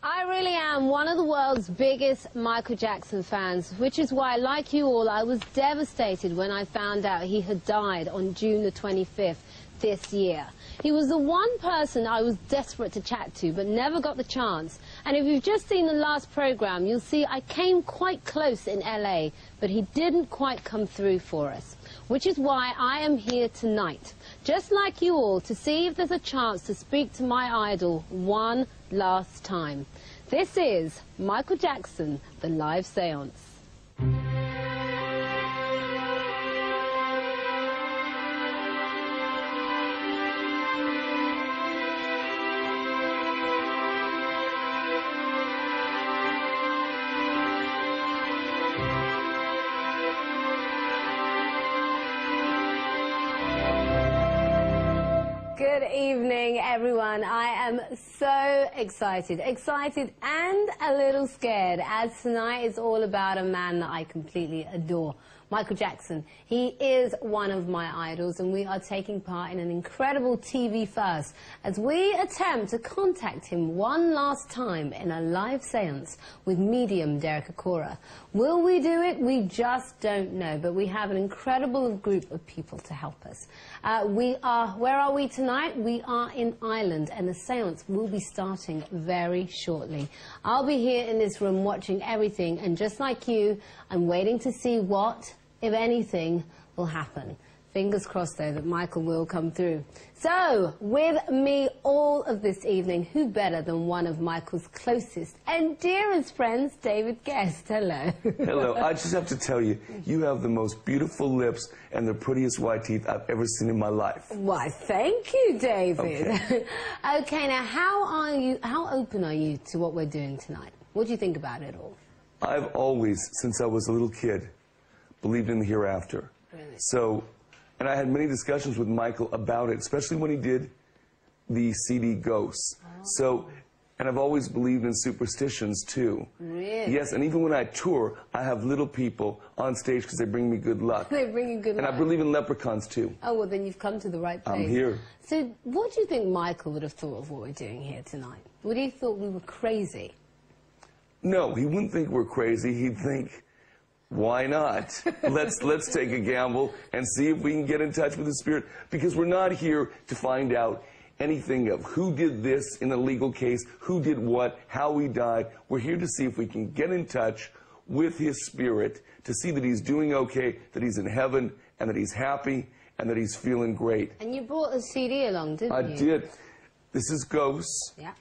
I really am one of the world's biggest Michael Jackson fans, which is why, like you all, I was devastated when I found out he had died on June the 25th this year. He was the one person I was desperate to chat to, but never got the chance. And if you've just seen the last program, you'll see I came quite close in LA, but he didn't quite come through for us. Which is why I am here tonight, just like you all, to see if there's a chance to speak to my idol one last time. This is Michael Jackson, The Live Seance. Good evening, everyone. I am so excited and a little scared, as tonight is all about a man that I completely adore, Michael Jackson. He is one of my idols, and we are taking part in an incredible TV first as we attempt to contact him one last time in a live seance with medium Derek Akora. Will we do it? We just don't know, but we have an incredible group of people to help us. Where are we tonight? We are in Ireland, and the seance will be starting very shortly. I'll be here in this room watching everything, and just like you, I'm waiting to see what, if anything, will happen. Fingers crossed, though, that Michael will come through. So, with me all of this evening, who better than one of Michael's closest and dearest friends, David Guest. Hello. Hello. I just have to tell you, you have the most beautiful lips and the prettiest white teeth I've ever seen in my life. Why, thank you, David. Okay, Okay, now, how open are you to what we're doing tonight? What do you think about it all? I've always, since I was a little kid, believed in the hereafter. Really? So, and I had many discussions with Michael about it, especially when he did the CD Ghosts. Oh. So, and I've always believed in superstitions, too. Really? Yes, and even when I tour, I have little people on stage because they bring me good luck. They bring you good luck. And I believe in leprechauns, too. Oh, well, then you've come to the right place. I'm here. So, what do you think Michael would have thought of what we're doing here tonight? Would he have thought we were crazy? No, he wouldn't think we're crazy. He'd think, why not? Let's take a gamble and see if we can get in touch with the spirit, because we're not here to find out anything of who did this in a legal case, who did what, how he died. We're here to see if we can get in touch with his spirit, to see that he's doing okay, that he's in heaven, and that he's happy, and that he's feeling great. And you brought a CD along, didn't you? I did. This is Ghosts. Yeah.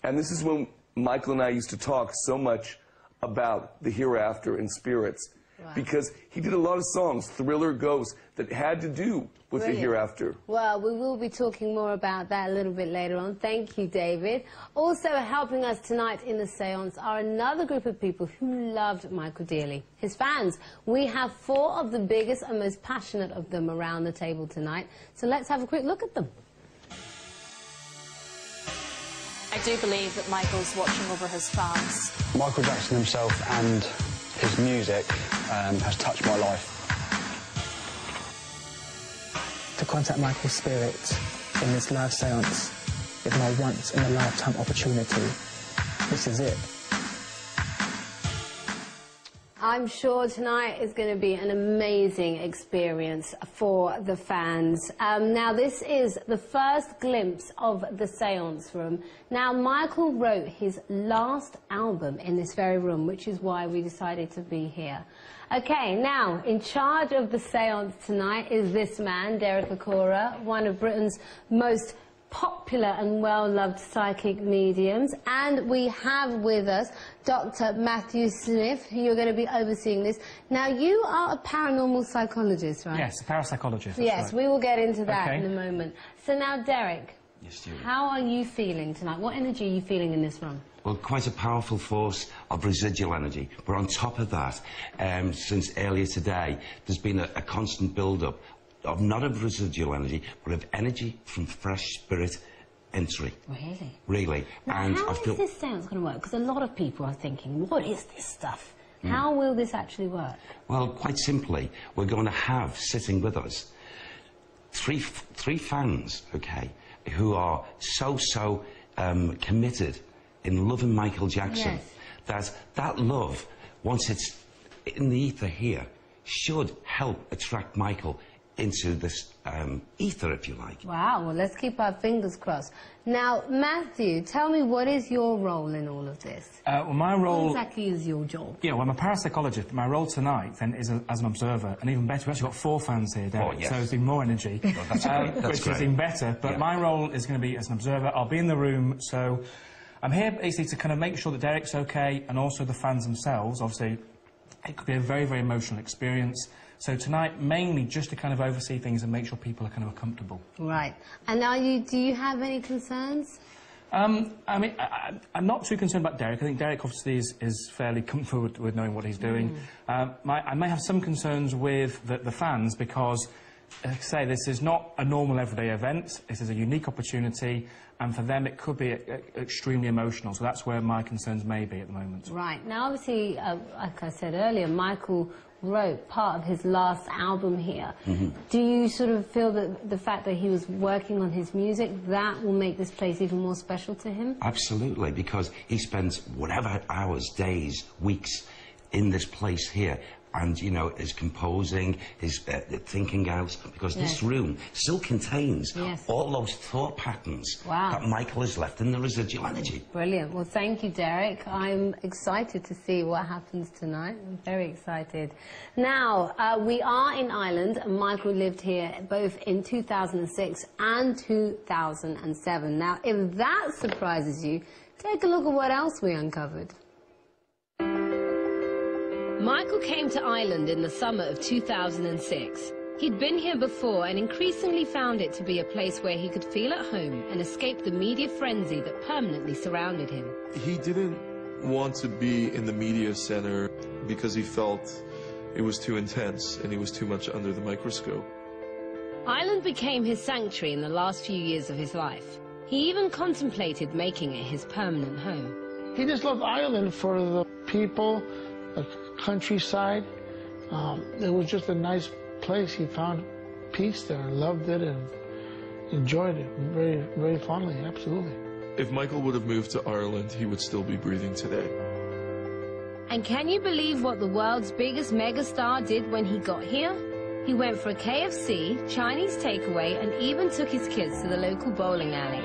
And this is when Michael and I used to talk so much about the hereafter and spirits. Wow. Because he did a lot of songs, Thriller, Ghosts, that had to do with the hereafter. Well, we will be talking more about that a little bit later on. Thank you, David. Also helping us tonight in the seance are another group of people who loved Michael dearly. His fans. We have 4 of the biggest and most passionate of them around the table tonight. So let's have a quick look at them. I do believe that Michael's watching over his fans. Michael Jackson himself and his music has touched my life. To contact Michael's spirit in this live seance is my once-in-a-lifetime opportunity. This is it. I'm sure tonight is going to be an amazing experience for the fans. Now, this is the first glimpse of the seance room. Now, Michael wrote his last album in this very room, which is why we decided to be here. Okay, now, in charge of the seance tonight is this man, Derek Akora, one of Britain's most popular and well-loved psychic mediums, and we have with us Dr. Matthew Smith. You're going to be overseeing this. Now, you are a paranormal psychologist, right? Yes, a parapsychologist. Yes, right. We will get into that okay. in a moment. So now, Derek, yes, Julie. How are you feeling tonight? What energy are you feeling in this room? Well, quite a powerful force of residual energy. But on top of that, since earlier today, there's been a constant build-up of not of residual energy, but of energy from fresh spirit entry. Really? Really. Now, and how I feel is this seance going to work? Because a lot of people are thinking, what is this stuff? How will this actually work? Well, quite simply, we're going to have sitting with us three fans, okay, who are so committed in loving Michael Jackson. Yes. That love, once it's in the ether here, should help attract Michael into this ether, if you like. Wow, well, let's keep our fingers crossed. Now, Matthew, tell me, what is your role in all of this? Well, my role... What exactly is your job? Yeah, well, I'm a parapsychologist. My role tonight, then, is as an observer, and even better, we've actually got 4 fans here, Derek, yes. so there's been more energy, that's great. That's which great. is even better. But my role is going to be as an observer. I'll be in the room, so I'm here basically to kind of make sure that Derek's okay, and also the fans themselves. Obviously, it could be a very, very emotional experience. So tonight, mainly just to kind of oversee things and make sure people are kind of comfortable. Right. And do you have any concerns? I mean, I'm not too concerned about Derek. I think Derek obviously is fairly comfortable with knowing what he's doing. I may have some concerns with the fans because, like I say, this is not a normal everyday event. This is a unique opportunity, and for them it could be extremely emotional. So that's where my concerns may be at the moment. Right. Now, obviously, like I said earlier, Michael wrote part of his last album here. Do you sort of feel that the fact that he was working on his music, that will make this place even more special to him? Absolutely, because he spends whatever hours, days, weeks in this place here, and, you know, is composing, is thinking out, because this room still contains all those thought patterns that Michael has left in the residual energy. Brilliant. Well, thank you, Derek. I'm excited to see what happens tonight. I'm very excited. Now, we are in Ireland, and Michael lived here both in 2006 and 2007. Now, if that surprises you, take a look at what else we uncovered. Michael came to Ireland in the summer of 2006. He'd been here before and increasingly found it to be a place where he could feel at home and escape the media frenzy that permanently surrounded him. He didn't want to be in the media center because he felt it was too intense and he was too much under the microscope. Ireland became his sanctuary in the last few years of his life. He even contemplated making it his permanent home. He just loved Ireland for the people, the countryside. It was just a nice place. He found peace there, loved it, and enjoyed it very, very fondly, absolutely. If Michael would have moved to Ireland, he would still be breathing today. And can you believe what the world's biggest megastar did when he got here? He went for a KFC, Chinese takeaway, and even took his kids to the local bowling alley.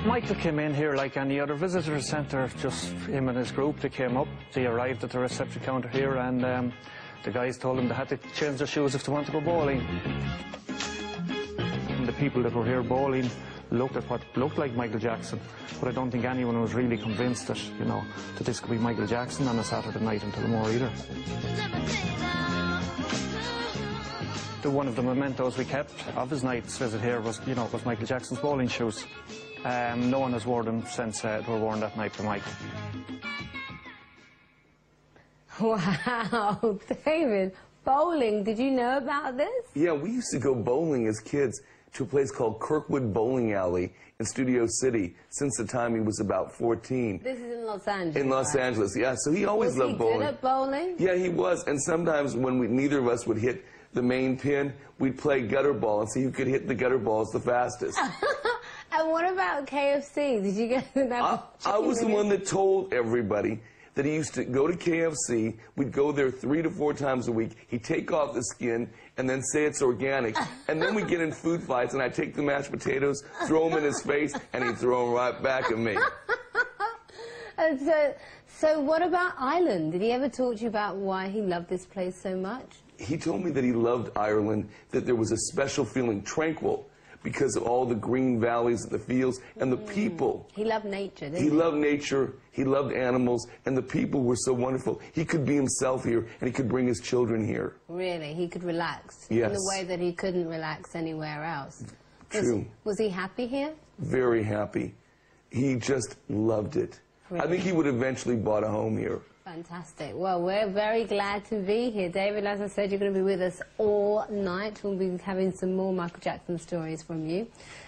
Michael came in here like any other visitor centre, just him and his group. They came up, they arrived at the reception counter here, and the guys told them they had to change their shoes if they wanted to go bowling. And the people that were here bowling looked at what looked like Michael Jackson, but I don't think anyone was really convinced that, you know, that this could be Michael Jackson on a Saturday night until more either. One of the mementos we kept of his night's visit here was, you know, was Michael Jackson's bowling shoes. No one has worn them since they were worn that night for Michael. Wow, David, bowling, did you know about this? Yeah, we used to go bowling as kids to a place called Kirkwood Bowling Alley in Studio City since the time he was about 14. This is in Los Angeles. In Los Angeles, yeah. So he always loved bowling. Was he good at bowling? Yeah, he was. And sometimes when neither of us would hit the main pin, we'd play gutter ball and see who could hit the gutter balls the fastest. And what about KFC? Did you get that? I was the one that told everybody that he used to go to KFC. We'd go there 3 to 4 times a week. He'd take off the skin and then say it's organic. And then we'd get in food fights, and I'd take the mashed potatoes, throw them in his face, and he'd throw them right back at me. And so what about Ireland? Did he ever talk to you about why he loved this place so much? He told me that he loved Ireland, that there was a special feeling, tranquil, because of all the green valleys, the fields, and the people. He loved nature, didn't he? He loved nature, he loved animals, and the people were so wonderful. He could be himself here, and he could bring his children here. Really? He could relax? Yes. In a way that he couldn't relax anywhere else? True. Was he happy here? Very happy. He just loved it. Really? I think he would eventually bought a home here. Fantastic. Well, we're very glad to be here. David, as I said, you're going to be with us all night. We'll be having some more Michael Jackson stories from you.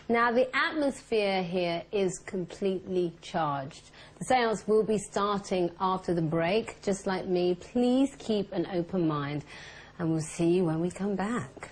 Now, the atmosphere here is completely charged. The seance will be starting after the break. Just like me, please keep an open mind, and we'll see you when we come back.